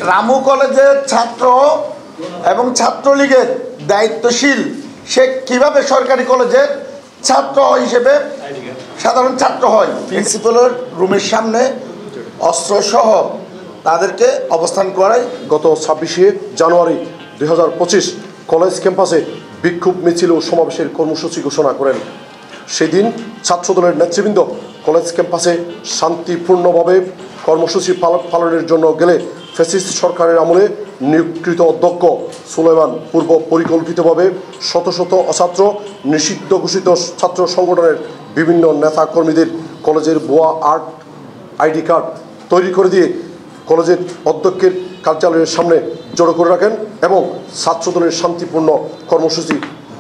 রামু কলেজের ছাত্র এবং ছাত্রলীগের দায়িত্বশীল সে কিভাবে সরকারি কলেজের ছাত্র হিসেবে সাধারণ ছাত্র হয়? প্রিন্সিপালের রুমের সামনে অস্ত্রসহ তাদেরকে অবস্থান করায়। গত 26শে জানুয়ারি 2025 কলেজ ক্যাম্পাসে বিক্ষোভ মিছিল ও সমাবেশের কর্মসূচি ঘোষণা করেন। সেদিন ছাত্রদলের নেতৃবৃন্দ কলেজ ক্যাম্পাসে শান্তিপূর্ণভাবে কর্মসূচি পালনের জন্য গেলে ফ্যাসিস্ট সরকারের আমলে নিয়োগকৃত অধ্যক্ষ সুলাইমান পূর্ব পরিকল্পিতভাবে শত শত অছাত্র নিষিদ্ধ ঘোষিত ছাত্র সংগঠনের বিভিন্ন নেতা কর্মীদের কলেজের ভুয়া আইডি কার্ড তৈরি করে দিয়ে কলেজের অধ্যক্ষের কার্যালয়ের সামনে জড়ো করে রাখেন এবং ছাত্রদলের শান্তিপূর্ণ কর্মসূচি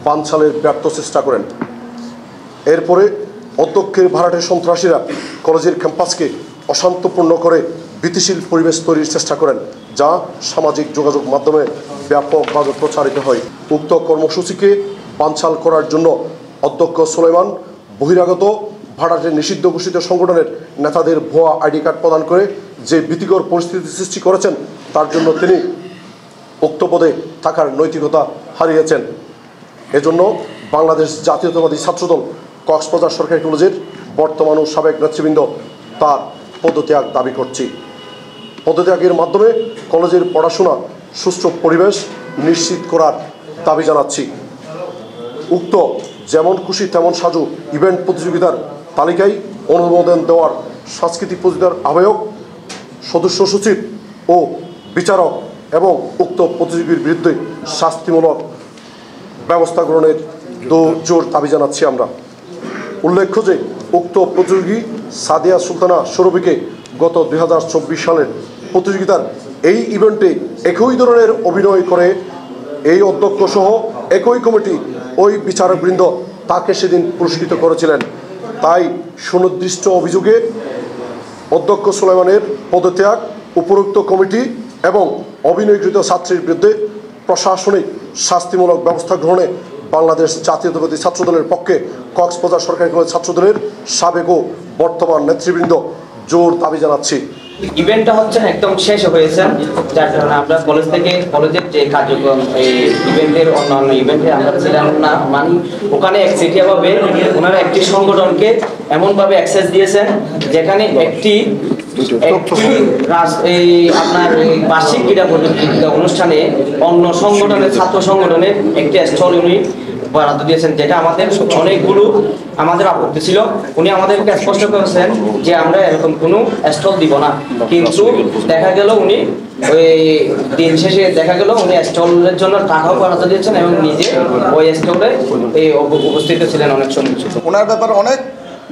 বানচালের ব্যর্থ চেষ্টা করেন। এরপরে অধ্যক্ষের ভাড়াটে সন্ত্রাসীরা কলেজের ক্যাম্পাসকে অশান্তপূর্ণ করে ভীতিশীল পরিবেশ তৈরির চেষ্টা করেন, যা সামাজিক যোগাযোগ মাধ্যমে ব্যাপকভাবে প্রচারিত হয়। উক্ত কর্মসূচিকে বানচাল করার জন্য অধ্যক্ষ সুলাইমান বহিরাগত ভাড়াটে নিষিদ্ধ ঘোষিত সংগঠনের নেতাদের ভুয়া আইডি কার্ড প্রদান করে যে ভীতিকর পরিস্থিতি সৃষ্টি করেছেন, তার জন্য তিনি উক্ত পদে থাকার নৈতিকতা হারিয়েছেন। এজন্য বাংলাদেশ জাতীয়তাবাদী ছাত্রদল কক্সবাজার সরকারি কলেজের বর্তমান ও সাবেক নেতৃবৃন্দ তার পদত্যাগ দাবি করছি। পদত্যাগের মাধ্যমে কলেজের পড়াশোনা সুষ্ঠু পরিবেশ নিশ্চিত করার দাবি জানাচ্ছি। উক্ত যেমন খুশি তেমন সাজু ইভেন্ট প্রতিযোগিতার তালিকায় অনুমোদন দেওয়ার সাংস্কৃতিক প্রতিযোগিতার আহ্বায়ক, সদস্য সচিব ও বিচারক এবং উক্ত প্রতিযোগীর বিরুদ্ধে শাস্তিমূলক ব্যবস্থা গ্রহণের জোর দাবি জানাচ্ছি আমরা। উল্লেখ্য যে উক্ত প্রতিযোগী সাদিয়া সুলতানা সৌরভীকে গত 2024 সালের প্রতিযোগিতার এই ইভেন্টে একই ধরনের অভিনয় করে এই অধ্যক্ষ সহ একই কমিটি ওই বিচারকবৃন্দ তাকে সেদিন পুরস্কৃত করেছিলেন। তাই সুনির্দিষ্ট অভিযোগে অধ্যক্ষ সুলাইমানের পদত্যাগ, উপরোক্ত কমিটি এবং অভিনয়কৃত ছাত্রীর বিরুদ্ধে প্রশাসনিক শাস্তিমূলক ব্যবস্থা গ্রহণে বাংলাদেশ জাতীয়তাবাদী ছাত্রদলের পক্ষে কক্সবাজার সরকারি কলেজ ছাত্রদলের সাবেক ও বর্তমান নেতৃবৃন্দ জোর দাবি জানাচ্ছি। ইভেন্টটা হচ্ছে একদম শেষ হয়েছে, যার কারণে আমরা কলেজ থেকে কলেজের যে কার্যক্রম এই ইভেন্টের অন্যান্য ইভেন্টে আমরা ছিলাম না, মানে ওখানে একচেটিয়াভাবে ওনারা একটি সংগঠনকে এমনভাবে অ্যাক্সেস দিয়েছেন যেখানে একটি আপনার বার্ষিক ক্রীড়া প্রতিযোগিতা অনুষ্ঠানে অন্য সংগঠনের ছাত্র সংগঠনের একটি স্টল উনি বরাদ্দ দিয়েছেন, যেটা আমাদের অনেকগুলো আমাদের আপত্তি ছিল। উনি আমাদেরকে স্পষ্ট করেছেন যে আমরা এরকম কোনো স্টল দিব না, কিন্তু দেখা গেল উনি ওই দিন শেষে দেখা গেল উনি স্টলের জন্য টাকাও বরাদ্দ দিয়েছেন এবং নিজে ওই স্টলে উপস্থিত ছিলেন অনেক সময়। ওনার ব্যাপারে অনেক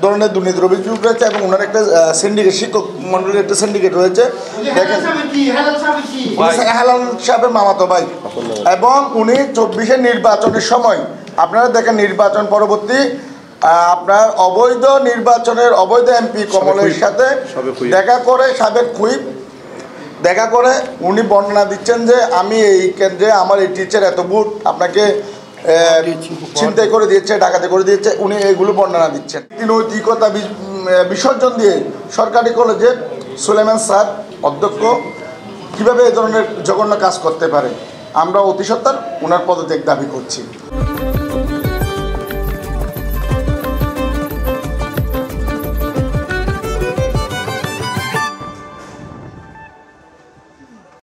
ধরনের দুর্নীতির অভিযোগ রয়েছে এবং ওনার একটা সিন্ডিকেট, শিক্ষক মন্ডলীর একটা সিন্ডিকেট রয়েছে। দেখেন হেলাল সাহেবের মামাতো ভাই, এবং উনি 24-এর নির্বাচনের সময় আপনারা দেখেন নির্বাচন পরবর্তী আপনার অবৈধ নির্বাচনের অবৈধ এমপি কমলের সাথে দেখা করে, সাবেক হুইপ দেখা করে উনি বর্ণনা দিচ্ছেন যে আমি এই কেন্দ্রে আমার এই টিচার এত ভোট আপনাকে ছিনতাই করে দিয়েছে, ডাকাতি করে দিয়েছে, উনি এইগুলো বর্ণনা দিচ্ছেন। নৈতিকতা বিসর্জন দিয়ে সরকারি কলেজের সুলাইমান স্যার অধ্যক্ষ কীভাবে এই ধরনের জঘন্য কাজ করতে পারে? আমরা অতি সত্বর ওনার পদত্যাগ দাবি করছি।